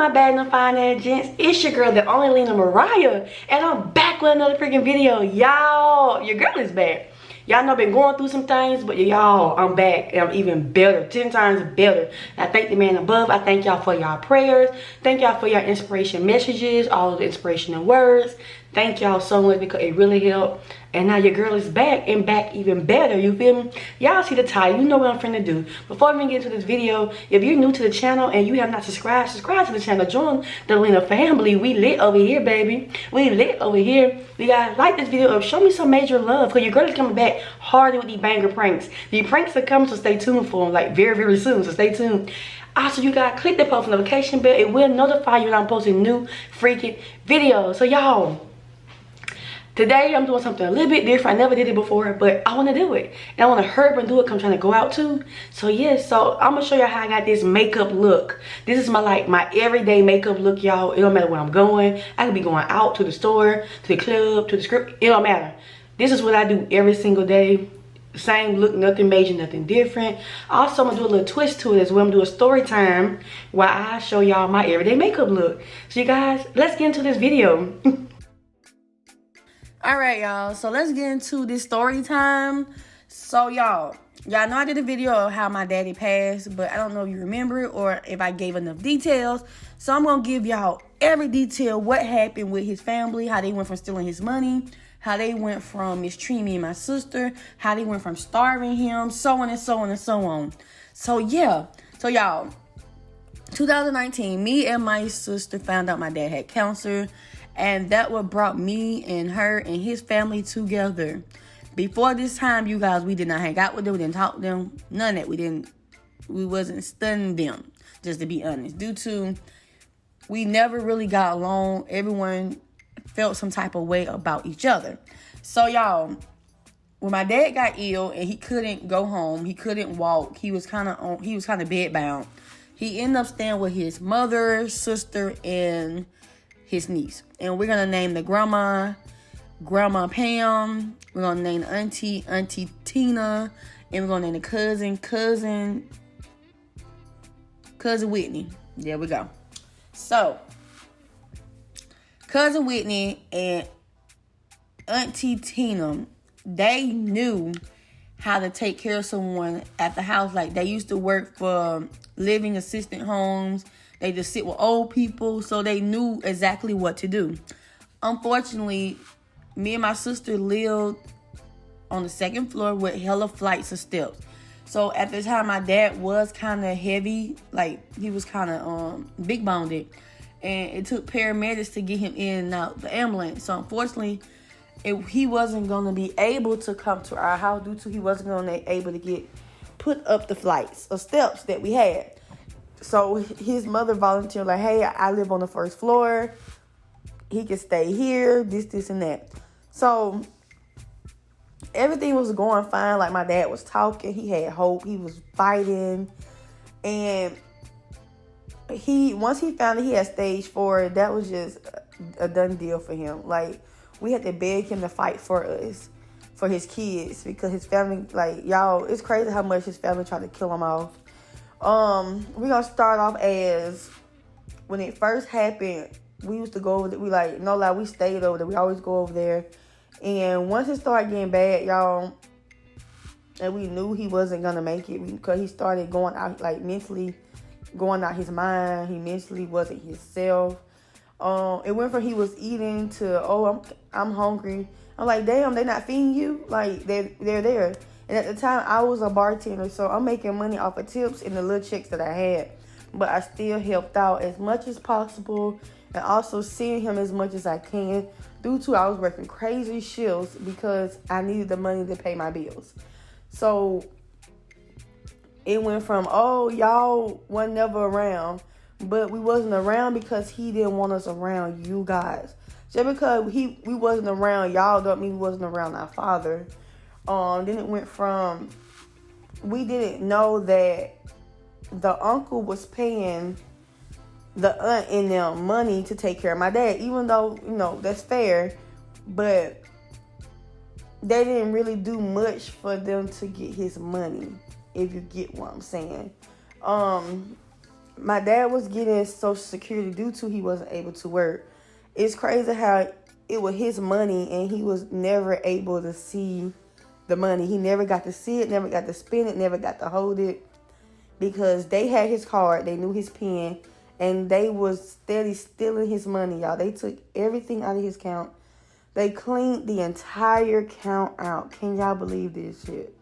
my bad and fine ass gents? It's your girl, the only Lena Mariah, and I'm back with another freaking video. Y'all, your girl is back. Y'all know I've been going through some things, but y'all, I'm back and I'm even better, 10 times better. I thank the man above. I thank y'all for y'all prayers. Thank y'all for your inspiration messages, all the inspirational words. Thank y'all so much because it really helped. And now your girl is back and back even better. You feel me? Y'all see the title. You know what I'm finna do. Before we even get into this video, if you're new to the channel and you have not subscribed, subscribe to the channel. Join the Lena family. We lit over here, baby. We lit over here. We gotta like this video up. Show me some major love because your girl is coming back harder with these banger pranks. These pranks are coming, so stay tuned for them like very, very soon. So stay tuned. Also, you gotta click the post notification bell. It will notify you when I'm posting new freaking videos. So y'all, today I'm doing something a little bit different. I never did it before, but I want to do it. And I want to hurry up and do it because I'm trying to go out too. So yes, so I'm going to show you how I got this makeup look. This is my everyday makeup look, y'all. It don't matter where I'm going. I could be going out to the store, to the club, to the script. It don't matter. This is what I do every single day. Same look, nothing major, nothing different. Also, I'm going to do a little twist to it as well. I'm going to do a story time while I show y'all my everyday makeup look. So you guys, let's get into this video. All right, y'all, so let's get into this story time. So y'all know I did a video of how my daddy passed, but I don't know if you remember it or if I gave enough details. So I'm gonna give y'all every detail, what happened with his family, how they went from stealing his money, how they went from mistreating me and my sister, how they went from starving him, so on and so on and so on. So yeah, so y'all, 2019, me and my sister found out my dad had cancer. And that what brought me and her and his family together. Before this time, you guys, we did not hang out with them. We didn't talk to them. None of that. We wasn't studying them, just to be honest. Due to, we never really got along. Everyone felt some type of way about each other. So, y'all, when my dad got ill and he couldn't go home, he couldn't walk. He was kind of bedbound. He ended up staying with his mother, sister, and his niece. And we're gonna name the grandma Pam. We're gonna name the auntie Tina, and we're gonna name the cousin Whitney. There we go. So cousin Whitney and auntie Tina, they knew how to take care of someone at the house. Like, they used to work for living assistant homes. They just sit with old people, so they knew exactly what to do. Unfortunately, me and my sister lived on the second floor with hella flights of steps. So at the time, my dad was kind of heavy, like he was kind of big boned, and it took paramedics to get him in and out the ambulance. So unfortunately, he wasn't going to be able to come to our house due to he wasn't going to be able to get put up the flights of steps that we had. So his mother volunteered, like, hey, I live on the first floor. He can stay here, this, and that. So everything was going fine. Like, my dad was talking. He had hope. He was fighting. And once he found that he had stage 4, that was just a done deal for him. Like, we had to beg him to fight for us, for his kids, because his family, like, y'all, it's crazy how much his family tried to kill him off. We're gonna start off as when it first happened. We used to go over there. We stayed over there. We always go over there. And once it started getting bad, y'all, and we knew he wasn't gonna make it because he started going out, like, mentally going out his mind. He mentally wasn't himself. It went from he was eating to, I'm hungry. I'm like, damn, they're not feeding you? Like, they're there. And at the time, I was a bartender, so I'm making money off of tips and the little checks that I had. But I still helped out as much as possible and also seeing him as much as I can due to I was working crazy shifts because I needed the money to pay my bills. So it went from, y'all wasn't never around, but we wasn't around because he didn't want us around you guys. Just because we wasn't around y'all don't mean we wasn't around our father. Then it went from, we didn't know that the uncle was paying the aunt and them money to take care of my dad, even though, that's fair, but they didn't really do much for them to get his money, if you get what I'm saying. my dad was getting Social Security due to he wasn't able to work. It's crazy how it was his money and he was never able to see the money. He never got to see it, never got to spend it, never got to hold it, because they had his card, they knew his PIN, and they was steady stealing his money, y'all. They took everything out of his account. They cleaned the entire account out. Can y'all believe this shit?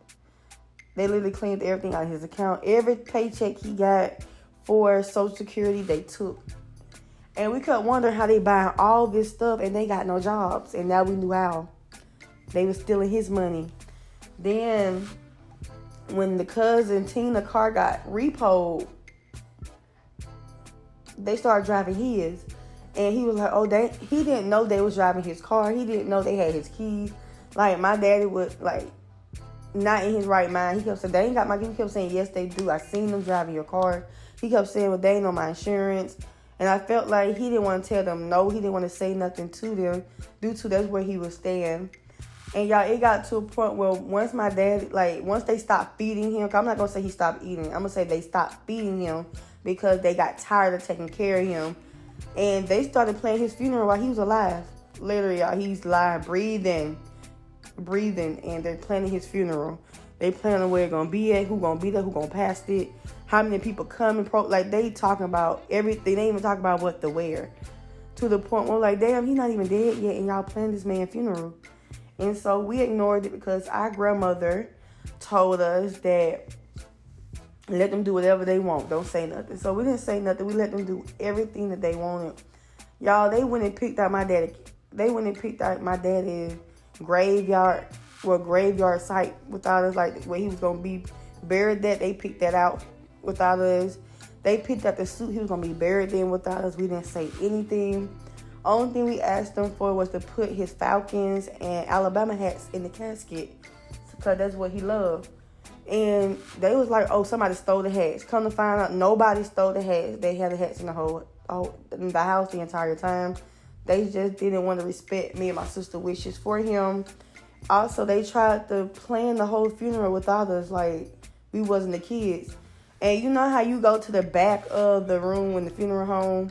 They literally cleaned everything out of his account. Every paycheck he got for Social Security, they took. And we kept wondering how they buying all this stuff and they got no jobs. And now we knew how. They was stealing his money. Then, when the cousin Tina car got repoed, they started driving his. And he was like, oh, he didn't know they was driving his car. He didn't know they had his keys. Like, my daddy was, like, not in his right mind. He kept saying, they ain't got my keys. He kept saying, yes, they do. I seen them driving your car. He kept saying, well, they ain't on my insurance. And I felt like he didn't want to tell them no. He didn't want to say nothing to them due to that's where he was staying. And, y'all, it got to a point where once my dad, like, once they stopped feeding him, 'cause I'm not going to say he stopped eating. I'm going to say they stopped feeding him because they got tired of taking care of him. And they started planning his funeral while he was alive. Literally, y'all, he's alive, breathing, and they're planning his funeral. They planning where it's going to be at, who going to be there, who going to pass it, how many people coming. Like, they talking about everything. They even talking about what to wear. To the point where, like, damn, he's not even dead yet, and y'all planning this man's funeral. And so we ignored it because our grandmother told us that let them do whatever they want. Don't say nothing. So we didn't say nothing. We let them do everything that they wanted. Y'all, they went and picked out my daddy. They went and picked out my daddy's graveyard site without us, like where he was going to be buried that. They picked that out without us. They picked out the suit he was going to be buried in without us. We didn't say anything. Only thing we asked them for was to put his Falcons and Alabama hats in the casket because that's what he loved. And they was like, oh, somebody stole the hats. Come to find out, nobody stole the hats. They had the hats in the house the entire time. They just didn't want to respect me and my sister's wishes for him. Also, they tried to plan the whole funeral without us, like we wasn't the kids. And you know how you go to the back of the room in the funeral home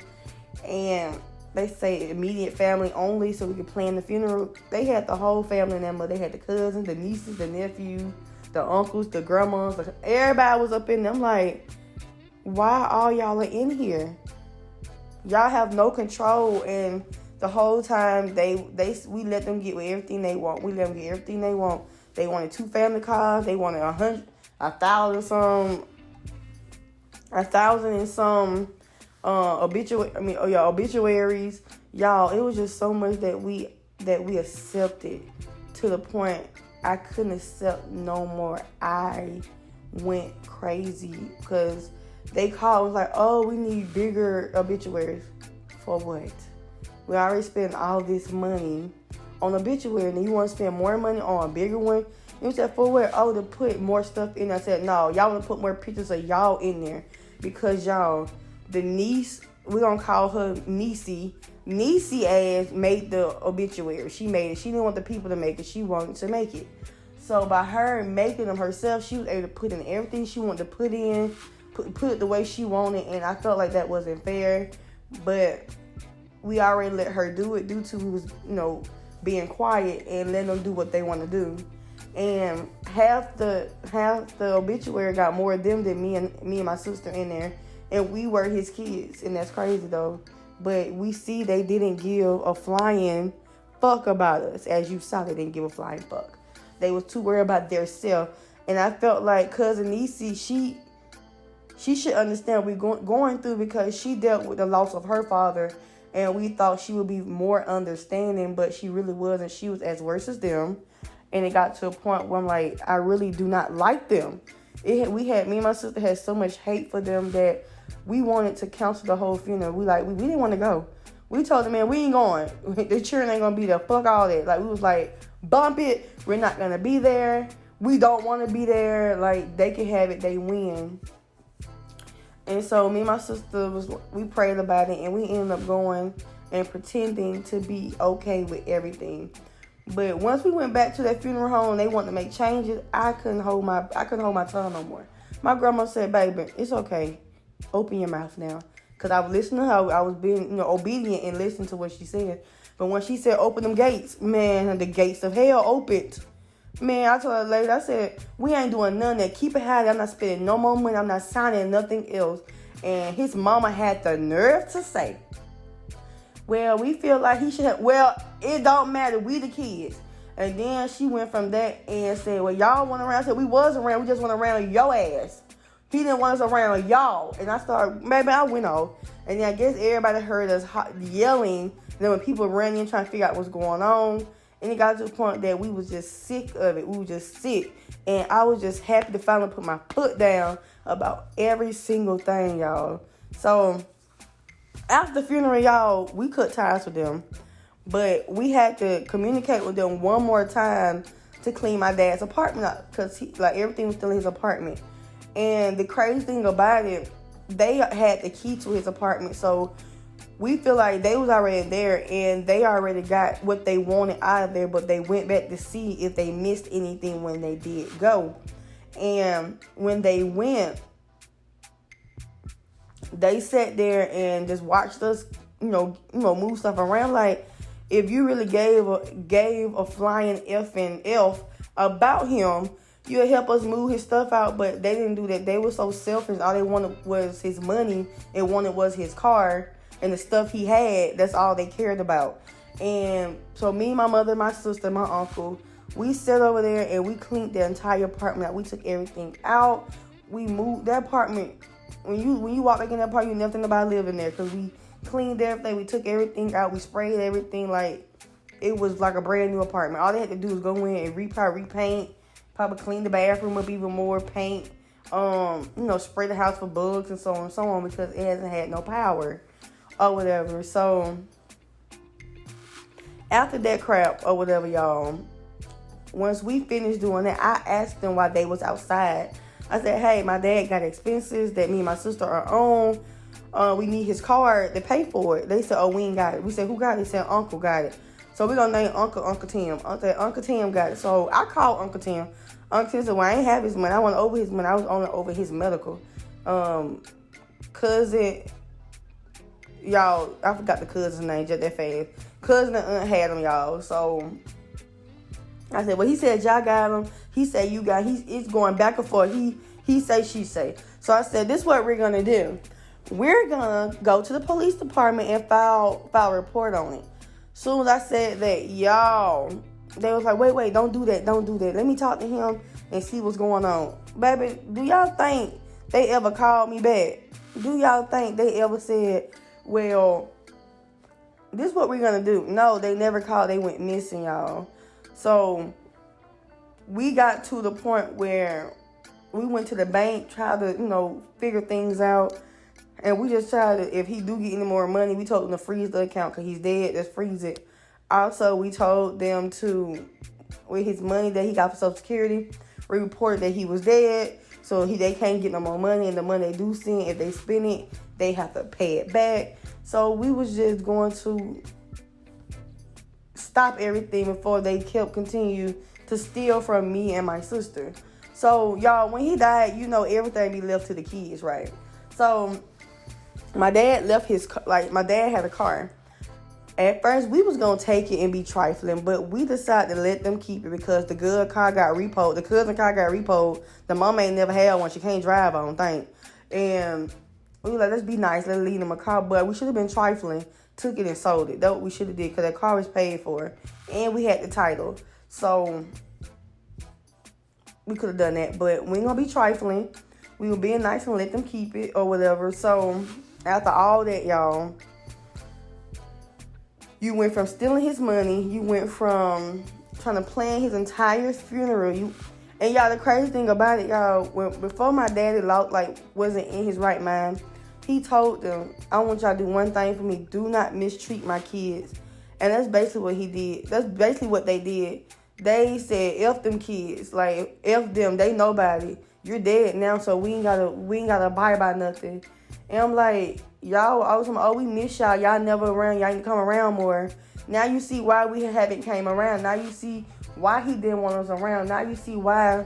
and they say immediate family only so we could plan the funeral? They had the whole family in there, but they had the cousins, the nieces, the nephews, the uncles, the grandmas, everybody was up in there. I'm like, why all y'all are in here? Y'all have no control. And the whole time we let them get with everything they want. We let them get everything they want. They wanted 2 family cars. They wanted 1,000 and some obituaries. Y'all, it was just so much that we accepted to the point I couldn't accept no more. I went crazy because they called, was like, oh, we need bigger obituaries. For what? We already spent all this money on obituary, and you want to spend more money on a bigger one? You said, for what? Oh, to put more stuff in. I said, no, y'all want to put more pictures of y'all in there because y'all, the niece, we're going to call her Niecy. Niecy ass made the obituary. She made it. She didn't want the people to make it. She wanted to make it. So by her making them herself, she was able to put in everything she wanted to put in, put it the way she wanted. And I felt like that wasn't fair. But we already let her do it due to we was, being quiet and letting them do what they want to do. And half the obituary got more of them than me and my sister in there. And we were his kids. And that's crazy though. But we see they didn't give a flying fuck about us. As you saw, they didn't give a flying fuck. They was too worried about their self. And I felt like Cousin Niecy, she should understand what we're going through because she dealt with the loss of her father. And we thought she would be more understanding, but she really wasn't. She was as worse as them. And it got to a point where I'm like, I really do not like them. Me and my sister had so much hate for them that we wanted to cancel the whole funeral. We didn't want to go. We told the man, we ain't going. The children ain't going to be there. Fuck all that. Like, we was like, bump it. We're not going to be there. We don't want to be there. Like, they can have it. They win. And so me and my sister, we prayed about it. And we ended up going and pretending to be okay with everything. But once we went back to that funeral home and they wanted to make changes, I couldn't hold my tongue no more. My grandma said, baby, it's okay. Open your mouth now. Because I was listening to her. I was being, obedient and listening to what she said. But when she said, open them gates, man, the gates of hell opened. Man, I told her later, I said, we ain't doing none of that. Keep it high. I'm not spending no more money. I'm not signing nothing else. And his mama had the nerve to say, well, we feel like he should have, well, it don't matter. We the kids. And then she went from that and said, well, y'all went around. I said, we was around. We just went around your ass. He didn't want us around y'all. And I started, maybe I went off. And then I guess everybody heard us yelling. And then when people ran in trying to figure out what's going on, and it got to the point that we was just sick of it. We were just sick. And I was just happy to finally put my foot down about every single thing, y'all. So after the funeral, y'all, we cut ties with them. But we had to communicate with them one more time to clean my dad's apartment up. Because everything was still in his apartment. And the crazy thing about it, they had the key to his apartment. So we feel like they was already there and they already got what they wanted out of there. But they went back to see if they missed anything when they did go. And when they went, they sat there and just watched us, move stuff around. Like, if you really gave a flying effing F about him, you'll help us move his stuff out. But they didn't do that. They were so selfish. All they wanted was his money and wanted was his car and the stuff he had. That's all they cared about. And so me, my mother, my sister, my uncle, we sat over there and we cleaned the entire apartment out. We took everything out. We moved that apartment. When you walk back in that apartment, you never think about living there, because we cleaned everything. We took everything out. We sprayed everything like it was like a brand new apartment. All they had to do was go in and repaint, probably clean the bathroom up even more, paint, spray the house for bugs and so on, because it hasn't had no power or whatever. So after that crap or whatever, y'all, once we finished doing that, I asked them why they was outside. I said, hey, my dad got expenses that me and my sister are on. We need his card to pay for it. They said, oh, we ain't got it. We said, who got it? They said, Uncle got it. So we're going to name Uncle Tim. Uncle Tim got it. So I called Uncle Tim. Uncle Tim said, well, I ain't have his money. I went over his money. I was only over his medical. Cousin, y'all, I forgot the cousin's name just that fast. Cousin and aunt had him, y'all. So I said, well, he said y'all got him. He said you got him. It's going back and forth. He say, she say. So I said, this is what we're going to do. We're going to go to the police department and file a report on it. Soon as I said that, y'all, they was like, wait, don't do that. Let me talk to him and see what's going on. Baby, do y'all think they ever called me back? Do y'all think they ever said, well, this is what we're going to do? No, they never called. They went missing, y'all. So we got to the point where we went to the bank, tried to, figure things out. And we just tried to, if he do get any more money, we told him to freeze the account because he's dead. Just freeze it. Also, we told them to, with his money that he got for Social Security, we reported that he was dead. So they can't get no more money. And the money they do send, if they spend it, they have to pay it back. So we was just going to stop everything before they continue to steal from me and my sister. So, y'all, when he died, everything be left to the kids, right? So my dad left my dad had a car. At first, we was going to take it and be trifling, but we decided to let them keep it because the good car got repoed. The cousin car got repoed. The mom ain't never had one. She can't drive, I don't think. And we were like, let's be nice. Let's leave them a car. But we should have been trifling. Took it and sold it. That's what we should have did because that car was paid for. And we had the title. So we could have done that. But we ain't going to be trifling. We were being nice and let them keep it or whatever. So after all that, y'all, you went from stealing his money. You went from trying to plan his entire funeral. And y'all, the crazy thing about it, y'all, before my daddy wasn't in his right mind, he told them, I want y'all to do one thing for me. Do not mistreat my kids. And that's basically what he did. That's basically what they did. They said, F them kids. Like, F them. They nobody. You're dead now, so we ain't gotta abide by nothing. And I'm like, y'all always talking, oh, we miss y'all. Y'all never around. Y'all ain't come around more. Now you see why we haven't came around. Now you see why he didn't want us around. Now you see why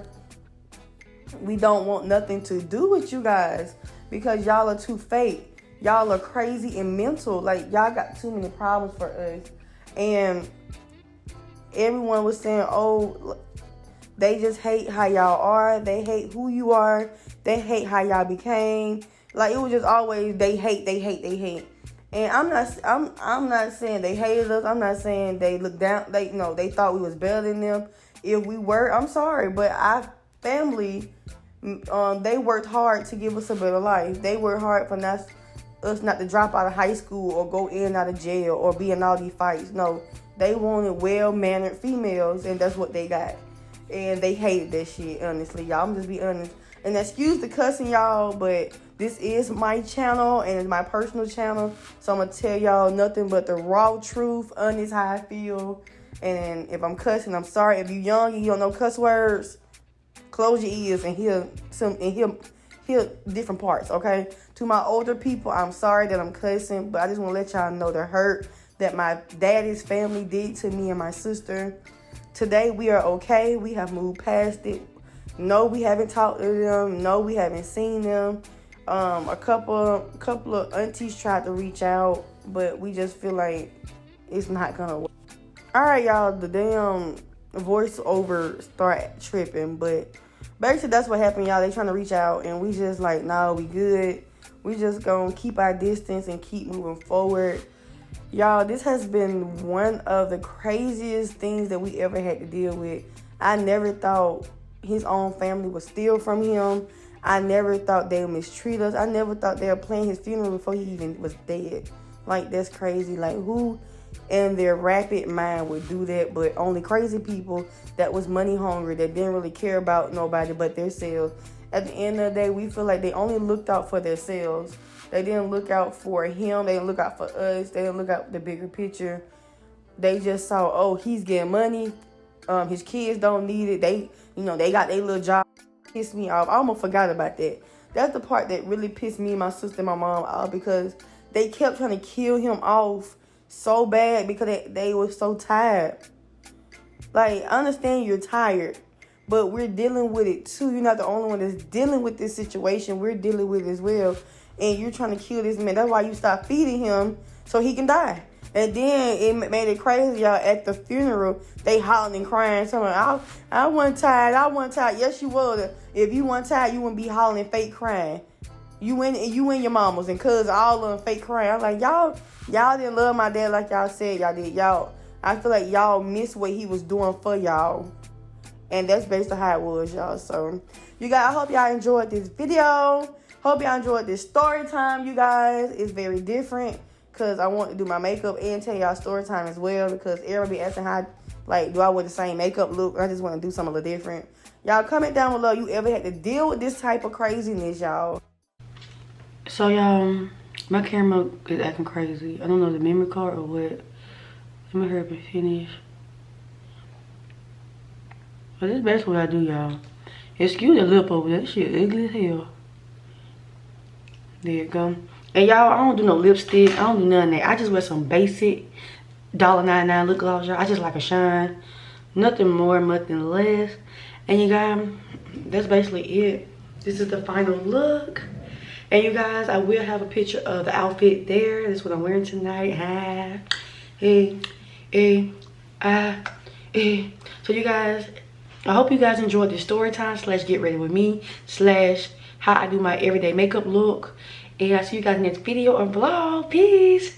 we don't want nothing to do with you guys. because y'all are too fake. Y'all are crazy and mental. Like, y'all got too many problems for us. And everyone was saying, oh, they just hate how y'all are. They hate who you are. They hate how y'all became. Like, it was just always they hate. And I'm not saying they hated us. I'm not saying they looked down. They thought we was better than them. If we were, I'm sorry, but our family, they worked hard to give us a better life. They worked hard for us not to drop out of high school or go in and out of jail or be in all these fights. No, they wanted well-mannered females, and that's what they got. And they hated that shit, honestly, y'all. I'm just be honest. And excuse the cussing, y'all, but this is my channel and it's my personal channel. So I'm going to tell y'all nothing but the raw truth, honest, how I feel. And if I'm cussing, I'm sorry. If you're young and you don't know cuss words, close your ears and hear different parts, okay? To my older people, I'm sorry that I'm cussing, but I just want to let y'all know the hurt that my daddy's family did to me and my sister. Today, we are okay. We have moved past it. No, we haven't talked to them. No, we haven't seen them. A couple of aunties tried to reach out, but we just feel like it's not gonna work. All right, y'all. The damn voiceover start tripping, but basically that's what happened, y'all. They trying to reach out, and we just like, no, we good. We just gonna keep our distance and keep moving forward. Y'all, this has been one of the craziest things that we ever had to deal with. I never thought his own family would steal from him. I never thought they would mistreat us. I never thought they would plan his funeral before he even was dead. Like, that's crazy. Like, who in their rapid mind would do that? But only crazy people that was money hungry, that didn't really care about nobody but themselves. At the end of the day, we feel like they only looked out for themselves. They didn't look out for him. They didn't look out for us. They didn't look out for the bigger picture. They just saw, oh, he's getting money. His kids don't need it. They got their little job. Pissed me off. I almost forgot about that. That's the part that really pissed me, my sister, and my mom off, because they kept trying to kill him off so bad because they were so tired. Like, I understand you're tired, but we're dealing with it too. You're not the only one that's dealing with this situation. We're dealing with it as well. And you're trying to kill this man. That's why you stop feeding him so he can die. And then it made it crazy, y'all. At the funeral, they hollering and crying. So I wasn't tired. Yes, you was. If you weren't tired, you wouldn't be hollering and fake crying. You and your mamas and cousins, all of them fake crying. I'm like, y'all didn't love my dad like y'all said y'all did. I feel like y'all missed what he was doing for y'all. And that's basically how it was, y'all. So, you guys, I hope y'all enjoyed this video. Hope y'all enjoyed this story time, you guys. It's very different because I want to do my makeup and tell y'all story time as well, because everybody be asking how, like, do I wear the same makeup look? I just want to do something a little different. Y'all comment down below you ever had to deal with this type of craziness, y'all. So, y'all, my camera is acting crazy. I don't know the memory card or what. Let me hurry up and finish. But this is basically what I do, y'all. Excuse the lip over there. That shit ugly as hell. There you go. And y'all, I don't do no lipstick. I don't do none of that. I just wear some basic $1.99 lip gloss, y'all. I just like a shine. Nothing more, nothing less. And you guys, that's basically it. This is the final look. And you guys, I will have a picture of the outfit there. This is what I'm wearing tonight. So you guys, I hope you guys enjoyed this story time / get ready with me / how I do my everyday makeup look. And I'll see you guys next video or vlog. Peace.